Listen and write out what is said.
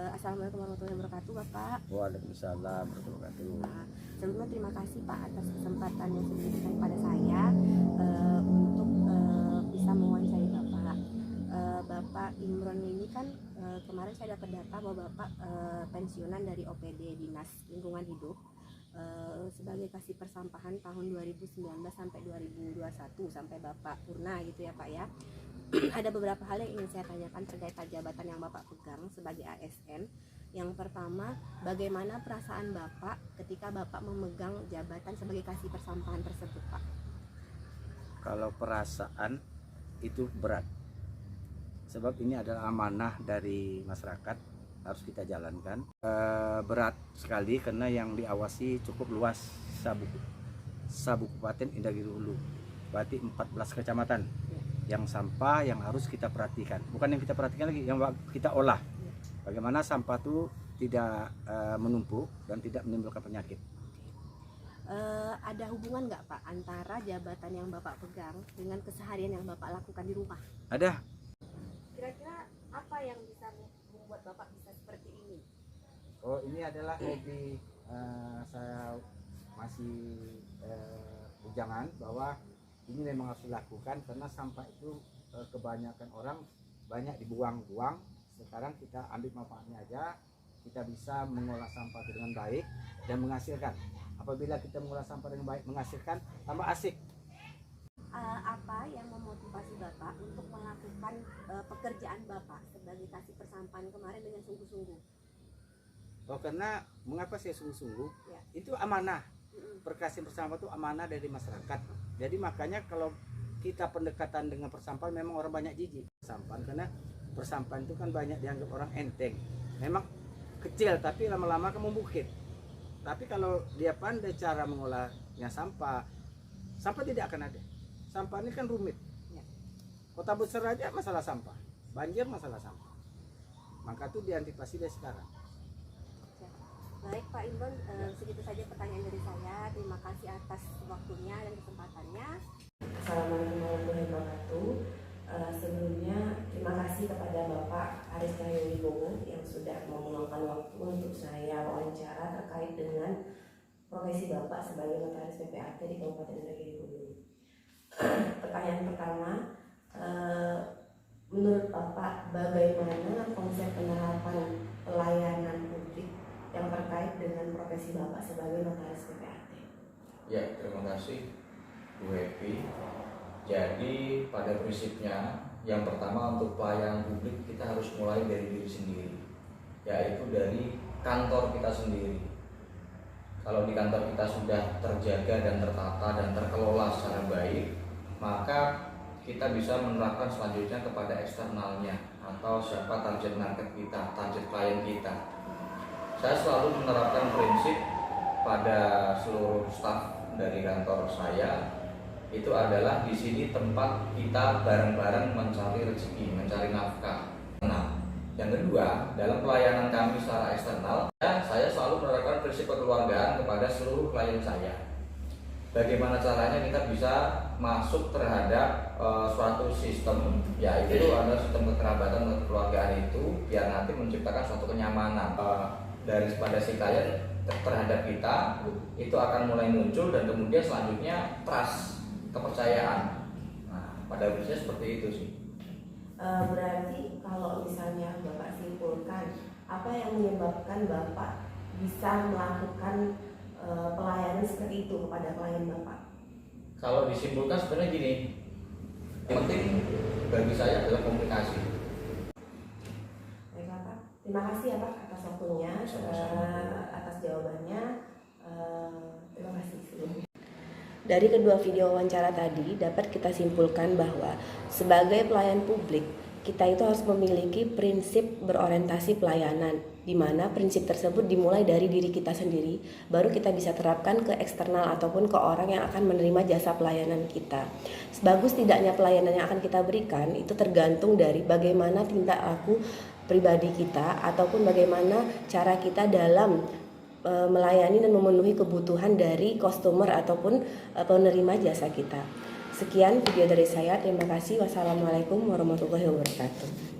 Assalamualaikum warahmatullahi wabarakatuh, Bapak. Waalaikumsalam warahmatullahi wabarakatuh. Nah, sebelumnya terima kasih Pak atas kesempatan yang sudah diberikan kepada saya untuk bisa mewawancarai Bapak. Bapak Imron ini kan kemarin saya dapat data bahwa Bapak pensiunan dari OPD Dinas Lingkungan Hidup sebagai kasih persampahan tahun 2019 sampai 2021 sampai Bapak purna gitu ya Pak ya. Ada beberapa hal yang ingin saya tanyakan terkait jabatan yang Bapak pegang sebagai ASN. Yang pertama, bagaimana perasaan Bapak ketika Bapak memegang jabatan sebagai kasih persampahan tersebut, Pak? Kalau perasaan itu berat, sebab ini adalah amanah dari masyarakat, harus kita jalankan. Berat sekali karena yang diawasi cukup luas, Kabupaten Indragiri Hulu, berarti 14 kecamatan. Yang sampah yang harus kita perhatikan, bukan yang kita perhatikan lagi, yang kita olah. Bagaimana sampah itu tidak menumpuk dan tidak menimbulkan penyakit. Ada hubungan nggak Pak antara jabatan yang Bapak pegang dengan keseharian yang Bapak lakukan di rumah? Ada. Kira-kira apa yang bisa membuat Bapak bisa seperti ini? Oh, ini adalah hobi saya masih bujangan, bahwa ini memang harus dilakukan karena sampah itu kebanyakan orang banyak dibuang-buang. Sekarang kita ambil manfaatnya aja, kita bisa mengolah sampah itu dengan baik dan menghasilkan. Apabila kita mengolah sampah dengan baik, menghasilkan, tambah asik. Apa yang memotivasi Bapak untuk melakukan pekerjaan Bapak sebagai kasih persampahan kemarin dengan sungguh-sungguh? Oh, karena mengapa saya sungguh-sungguh? Ya. Itu amanah. Perkasih persampahan itu amanah dari masyarakat. Jadi makanya kalau kita pendekatan dengan persampahan, memang orang banyak jijik persampahan, karena persampahan itu kan banyak dianggap orang enteng. Memang kecil tapi lama-lama kan membukit. Tapi kalau dia pandai cara mengolahnya sampah tidak akan ada. Sampah ini kan rumit. Kota besar aja masalah sampah, banjir masalah sampah. Maka itu diantisipasi dari sekarang. Baik Pak Imron, segitu saja pertanyaan dari saya. Terima kasih atas waktunya dan kesempatannya. Assalamualaikum warahmatullahi wabarakatuh. Sebelumnya terima kasih kepada Bapak Aris Cahyo Wibowo yang sudah mau meluangkan waktu untuk saya wawancara terkait dengan profesi Bapak sebagai Notaris PPAT di Kabupaten Indragiri Hulu. Pertanyaan pertama, menurut Bapak bagaimana konsep penerapan pelayanan publik yang terkait dengan profesi Bapak sebagai Notaris PPAT? Ya, terima kasih Bu Happy. Jadi pada prinsipnya yang pertama, untuk pelayanan publik kita harus mulai dari diri sendiri, yaitu dari kantor kita sendiri. Kalau di kantor kita sudah terjaga dan tertata dan terkelola secara baik, maka kita bisa menerapkan selanjutnya kepada eksternalnya, atau siapa target market kita, target klien kita. Saya selalu menerapkan prinsip pada seluruh staf dari kantor saya, itu adalah di sini tempat kita bareng-bareng mencari rezeki, mencari nafkah. Nah, yang kedua, dalam pelayanan kami secara eksternal, saya selalu menerapkan prinsip kekeluargaan kepada seluruh klien saya. Bagaimana caranya kita bisa masuk terhadap suatu sistem, yaitu adalah sistem kekerabatan dan kekeluargaan itu, biar nanti menciptakan suatu kenyamanan dari pada si klien terhadap kita, itu akan mulai muncul, dan kemudian selanjutnya trust, kepercayaan. Nah, pada prinsipnya seperti itu sih. Berarti kalau misalnya Bapak simpulkan, apa yang menyebabkan Bapak bisa melakukan pelayanan seperti itu kepada klien Bapak? Kalau disimpulkan sebenarnya gini, yang penting bagi saya adalah komunikasi. Baik Bapak, terima kasih ya Pak atas waktunya, atas jawabannya. Terima kasih sebelumnya. Dari kedua video wawancara tadi dapat kita simpulkan bahwa sebagai pelayan publik kita itu harus memiliki prinsip berorientasi pelayanan, di mana prinsip tersebut dimulai dari diri kita sendiri, baru kita bisa terapkan ke eksternal ataupun ke orang yang akan menerima jasa pelayanan kita. Sebagus tidaknya pelayanan yang akan kita berikan itu tergantung dari bagaimana tingkah laku pribadi kita ataupun bagaimana cara kita dalam melayani dan memenuhi kebutuhan dari customer ataupun penerima jasa kita. Sekian video dari saya. Terima kasih. Wassalamualaikum warahmatullahi wabarakatuh.